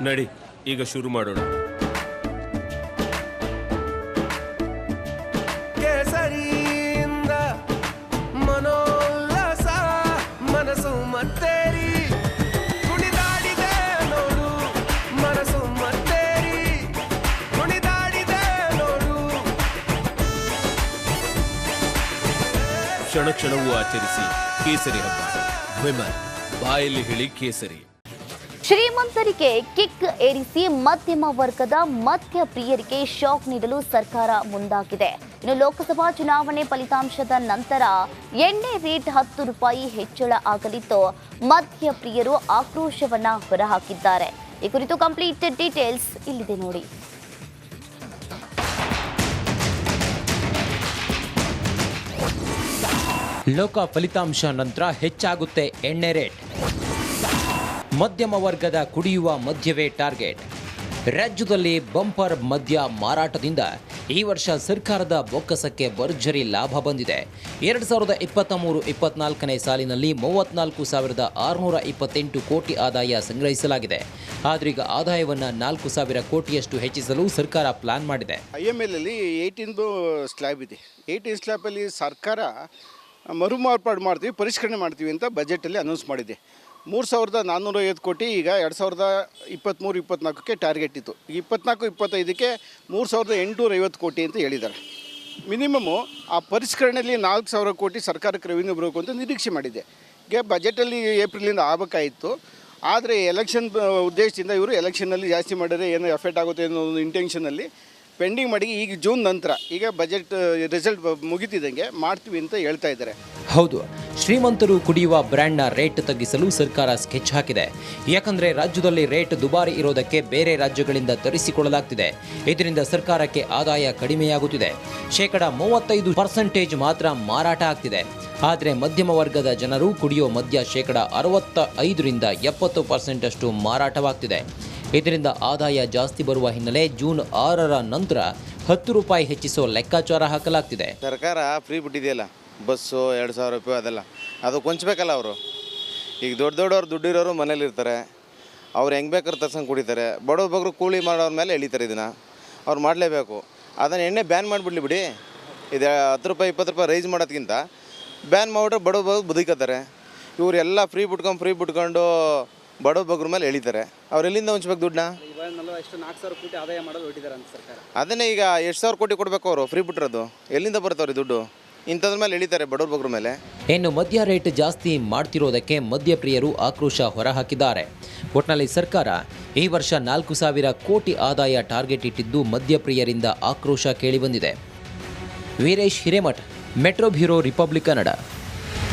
ನಡಿ ಈಗ ಶುರು ಮಾಡೋಣ. ಕೇಸರಿಯಿಂದ ಮನೋಲ್ಲಾಸ ಮನಸ್ಸು ಮತ್ತೇರಿ ಕುಣಿದಾಡಿದೆ ನೋಡು, ಮನಸ್ಸು ಮತ್ತೇರಿ ಕುಣಿದಾಡಿದೆ ನೋಡು. ಕ್ಷಣ ಕ್ಷಣವೂ ಆಚರಿಸಿ ಕೇಸರಿ ಹಬ್ಬ. ವಿಮಲ್ ಬಾಯಲ್ಲಿ ಹೇಳಿ ಕೇಸರಿ. ಶ್ರೀಮಂತರಿಗೆ ಕಿಕ್ ಏರಿಸಿ ಮಧ್ಯಮ ವರ್ಗದ ಮದ್ಯ ಪ್ರಿಯರಿಗೆ ಶಾಕ್ ನೀಡಲು ಸರ್ಕಾರ ಮುಂದಾಗಿದೆ. ಇನ್ನು ಲೋಕಸಭಾ ಚುನಾವಣೆ ಫಲಿತಾಂಶದ ನಂತರ ಎಣ್ಣೆ ರೇಟ್ 10 ರೂಪಾಯಿ ಹೆಚ್ಚಳ ಆಗಲಿದ್ದು ಮದ್ಯ ಪ್ರಿಯರು ಆಕ್ರೋಶವನ್ನ ಹೊರಹಾಕಿದ್ದಾರೆ. ಈ ಕುರಿತು ಕಂಪ್ಲೀಟ್ ಡೀಟೇಲ್ಸ್ ಇಲ್ಲಿದೆ ನೋಡಿ. ಲೋಕ ಫಲಿತಾಂಶ ನಂತರ ಹೆಚ್ಚಾಗುತ್ತೆ ಎಣ್ಣೆ ರೇಟ್. ಮಧ್ಯಮ ವರ್ಗದ ಕುಡಿಯುವ ಮದ್ಯವೇ ಟಾರ್ಗೆಟ್. ರಾಜ್ಯದಲ್ಲಿ ಬಂಪರ್ ಮದ್ಯ ಮಾರಾಟದಿಂದ ಈ ವರ್ಷ ಸರ್ಕಾರದ ಬೊಕ್ಕಸಕ್ಕೆ ಭರ್ಜರಿ ಲಾಭ ಬಂದಿದೆ. 2023-24ನೇ ಸಾಲಿನಲ್ಲಿ 34,628 ಕೋಟಿ ಆದಾಯ ಸಂಗ್ರಹಿಸಲಾಗಿದೆ. ಆದ್ರೀಗ ಆದಾಯವನ್ನು 4,000 ಕೋಟಿಯಷ್ಟು ಹೆಚ್ಚಿಸಲು ಸರ್ಕಾರ ಪ್ಲಾನ್ ಮಾಡಿದೆ. IML ಅಲ್ಲಿ 18 ಸ್ಲ್ಯಾಬ್ ಇದೆ. 18 ಸ್ಲ್ಯಾಬಲ್ಲಿ ಸರ್ಕಾರ ಮರುಮಾರ್ಪಾಡು ಮಾಡ್ತೀವಿ, ಪರಿಷ್ಕರಣೆ ಮಾಡ್ತೀವಿ ಅಂತ ಬಜೆಟಲ್ಲಿ ಅನೌನ್ಸ್ ಮಾಡಿದೆ. 3,450 ಕೋಟಿ ಈಗ 2023-24ಕ್ಕೆ ಟಾರ್ಗೆಟ್ ಇತ್ತು. 24-25ಕ್ಕೆ 3,850 ಕೋಟಿ ಅಂತ ಹೇಳಿದ್ದಾರೆ. ಮಿನಿಮಮ್ಮು ಆ ಪರಿಷ್ಕರಣೆಯಲ್ಲಿ 4,000 ಕೋಟಿ ಸರ್ಕಾರಕ್ಕೆ ರೆವಿನ್ಯೂ ಬರಬೇಕು ಅಂತ ನಿರೀಕ್ಷೆ ಮಾಡಿದೆ. ಈಗ ಬಜೆಟಲ್ಲಿ ಏಪ್ರಿಲಿಂದ ಆಗಬೇಕಾಯಿತು. ಆದರೆ ಎಲೆಕ್ಷನ್ ಉದ್ದೇಶದಿಂದ ಇವರು ಎಲೆಕ್ಷನ್ನಲ್ಲಿ ಜಾಸ್ತಿ ಮಾಡಿದರೆ ಏನು ಎಫೆಕ್ಟ್ ಆಗುತ್ತೆ ಅನ್ನೋ ಒಂದು ಇಂಟೆನ್ಷನಲ್ಲಿ ಪೆಂಡಿಂಗ್ ಮಾಡಿ ಈಗ ಜೂನ್ ನಂತರ ಈಗ ಬಜೆಟ್ ರಿಸಲ್ಟ್ ಮುಗಿತಿದ್ದಂಗೆ ಮಾಡ್ತೀವಿ ಅಂತ ಹೇಳ್ತಾ ಇದ್ದಾರೆ. ಹೌದು, ಶ್ರೀಮಂತರು ಕುಡಿಯುವ ಬ್ರ್ಯಾಂಡ್ನ ರೇಟ್ ತಗ್ಗಿಸಲು ಸರ್ಕಾರ ಸ್ಕೆಚ್ ಹಾಕಿದೆ. ಯಾಕಂದರೆ ರಾಜ್ಯದಲ್ಲಿ ರೇಟ್ ದುಬಾರಿ ಇರೋದಕ್ಕೆ ಬೇರೆ ರಾಜ್ಯಗಳಿಂದ ತರಿಸಿಕೊಳ್ಳಲಾಗ್ತಿದೆ. ಇದರಿಂದ ಸರ್ಕಾರಕ್ಕೆ ಆದಾಯ ಕಡಿಮೆಯಾಗುತ್ತಿದೆ. 35% ಮಾತ್ರ ಮಾರಾಟ ಆಗ್ತಿದೆ. ಆದರೆ ಮಧ್ಯಮ ವರ್ಗದ ಜನರು ಕುಡಿಯೋ ಮದ್ಯ 65% ಅಷ್ಟು ಮಾರಾಟವಾಗ್ತಿದೆ. ಇದರಿಂದ ಆದಾಯ ಜಾಸ್ತಿ ಬರುವ ಹಿನ್ನೆಲೆ ಜೂನ್ 6ರ ನಂತರ 10 ರೂಪಾಯಿ ಹೆಚ್ಚಿಸೋ ಲೆಕ್ಕಾಚಾರ ಹಾಕಲಾಗ್ತಿದೆ. ಸರ್ಕಾರ ಫ್ರೀ ಬಿಟ್ಟಿದೆಯಲ್ಲ, ಬಸ್ಸು 2,000 ರೂಪಾಯಿ ಅದೆಲ್ಲ, ಅದು ಕೊಂಚಬೇಕಲ್ಲ ಅವರು. ಈಗ ದೊಡ್ಡವ್ರು ದುಡ್ಡಿರೋರು ಮನೇಲಿರ್ತಾರೆ, ಅವ್ರು ಹೆಂಗೆ ಬೇಕಾದ್ರೆ ತರ್ಸಂಗೆ ಕುಡಿತಾರೆ. ಬಡವರು ಕೂಲಿ ಮಾಡೋರ ಮೇಲೆ ಎಳಿತಾರೆ. ಇದನ್ನು ಅವ್ರು ಮಾಡಲೇಬೇಕು. ಅದನ್ನು ಎಣ್ಣೆ ಬ್ಯಾನ್ ಮಾಡಿಬಿಡ್ಲಿ ಬಿಡಿ. ಇದು 10 ರೂಪಾಯಿ 20 ರೂಪಾಯಿ ರೈಸ್ ಮಾಡೋದಕ್ಕಿಂತ ಬ್ಯಾನ್ ಮಾಡಿಬಿಟ್ರೆ ಬಡವರು ಬದುಕತ್ತಾರೆ. ಇವರೆಲ್ಲ ಫ್ರೀ ಬಿಟ್ಕೊಂಡು ಬಡವ್ರ ಮೇಲೆ ಎಳಿತಾರೆ. ಅವ್ರು ಎಲ್ಲಿಂದ ಹೊಂಚ್ಬೇಕು ದುಡ್ಡನ್ನ? 4,000 ಕೋಟಿ ಆದಾಯ ಮಾಡೋದು ಹೊರಟಿದ್ದಾರೆ ಅಂತ ಸರ್ಕಾರ. ಅದನ್ನೇ ಈಗ 8,000 ಕೋಟಿ ಕೊಡಬೇಕು ಅವರು. ಫ್ರೀ ಬಿಟ್ಟಿರೋದು ಎಲ್ಲಿಂದ ಬರ್ತಾವ್ರಿ ದುಡ್ಡು? ಇಂಥದ್ರ ಮೇಲೆ ಎಳಿತಾರೆ ಬಡವ್ರ ಮೇಲೆ. ಇನ್ನು ಮದ್ಯ ರೇಟ್ ಜಾಸ್ತಿ ಮಾಡ್ತಿರೋದಕ್ಕೆ ಮದ್ಯಪ್ರಿಯರು ಆಕ್ರೋಶ ಹೊರಹಾಕಿದ್ದಾರೆ. ಒಟ್ನಲ್ಲಿ ಸರ್ಕಾರ ಈ ವರ್ಷ 4,000 ಕೋಟಿ ಆದಾಯ ಟಾರ್ಗೆಟ್ ಇಟ್ಟಿದ್ದು ಮದ್ಯಪ್ರಿಯರಿಂದ ಆಕ್ರೋಶ ಕೇಳಿಬಂದಿದೆ. Veeresh Hiremath, metro bureau, republic Kannada.